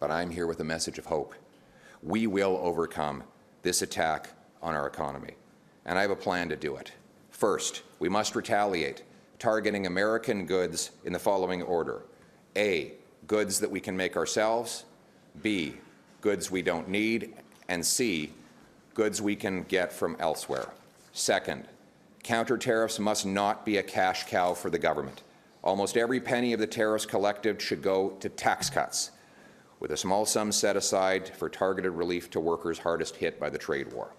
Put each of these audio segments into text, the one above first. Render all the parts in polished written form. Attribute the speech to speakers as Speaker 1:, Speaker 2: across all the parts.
Speaker 1: but I'm here with a message of hope. We will overcome this attack on our economy, and I have a plan to do it. First, we must retaliate, targeting American goods in the following order. A, goods that we can make ourselves. B, goods we don't need. And C, goods we can get from elsewhere. Second, counter tariffs must not be a cash cow for the government. Almost every penny of the tariffs collected should go to tax cuts, with a small sum set aside for targeted relief to workers hardest hit by the trade war.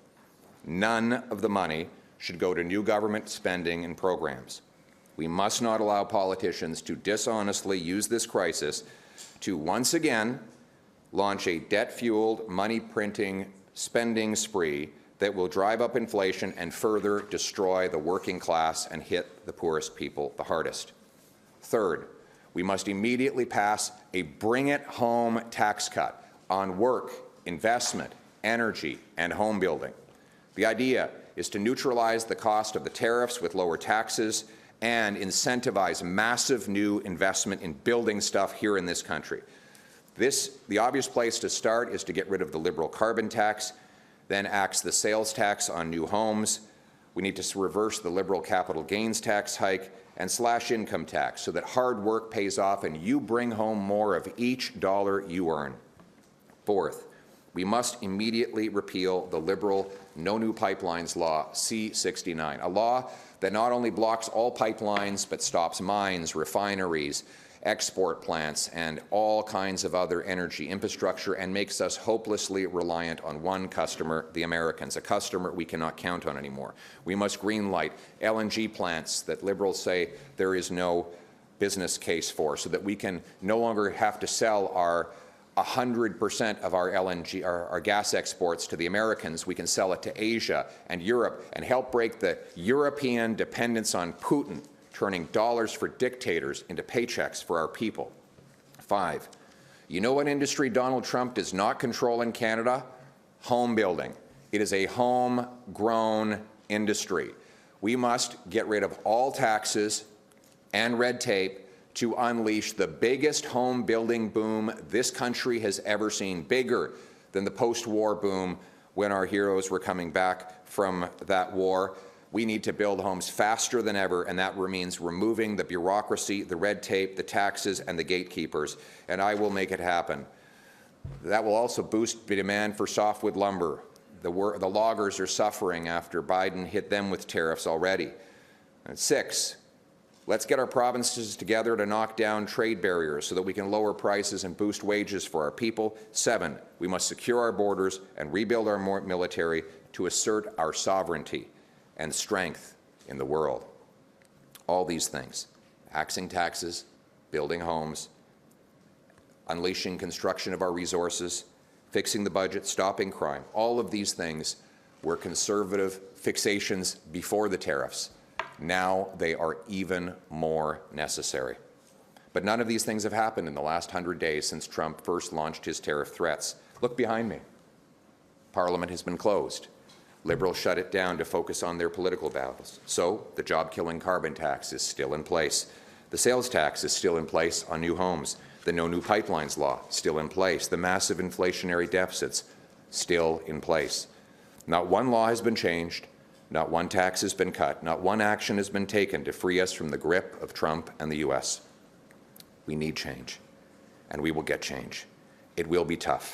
Speaker 1: None of the money should go to new government spending and programs. We must not allow politicians to dishonestly use this crisis to once again launch a debt-fueled, money-printing spending spree that will drive up inflation and further destroy the working class and hit the poorest people the hardest. Third, we must immediately pass a bring-it-home tax cut on work, investment, energy, and home building. The idea is to neutralize the cost of the tariffs with lower taxes and incentivize massive new investment in building stuff here in this country. The obvious place to start is to get rid of the Liberal carbon tax, then axe the sales tax on new homes. We need to reverse the Liberal capital gains tax hike and slash income tax so that hard work pays off and you bring home more of each dollar you earn. Fourth, we must immediately repeal the Liberal No New Pipelines Law C-69, a law that not only blocks all pipelines but stops mines, refineries, export plants, and all kinds of other energy infrastructure and makes us hopelessly reliant on one customer, the Americans, a customer we cannot count on anymore. We must greenlight LNG plants that Liberals say there is no business case for, so that we can no longer have to sell our 100% of our LNG, our gas exports to the Americans. We can sell it to Asia and Europe and help break the European dependence on Putin, turning dollars for dictators into paychecks for our people. 5, you know what industry Donald Trump does not control in Canada? Home building. It is a homegrown industry. We must get rid of all taxes and red tape to unleash the biggest home building boom this country has ever seen, bigger than the post-war boom when our heroes were coming back from that war. We need to build homes faster than ever, and that means removing the bureaucracy, the red tape, the taxes, and the gatekeepers, and I will make it happen. That will also boost the demand for softwood lumber. The loggers are suffering after Biden hit them with tariffs already. And 6, let's get our provinces together to knock down trade barriers so that we can lower prices and boost wages for our people. 7, we must secure our borders and rebuild our military to assert our sovereignty and strength in the world. All these things, axing taxes, building homes, unleashing construction of our resources, fixing the budget, stopping crime, all of these things were Conservative fixations before the tariffs. Now they are even more necessary. But none of these things have happened in the last 100 days since Trump first launched his tariff threats. Look behind me. Parliament has been closed. Liberals shut it down to focus on their political battles. So the job-killing carbon tax is still in place. The sales tax is still in place on new homes. The No New Pipelines Law still in place. The massive inflationary deficits still in place. Not one law has been changed. Not one tax has been cut. Not one action has been taken to free us from the grip of Trump and the U.S. We need change, and we will get change. It will be tough.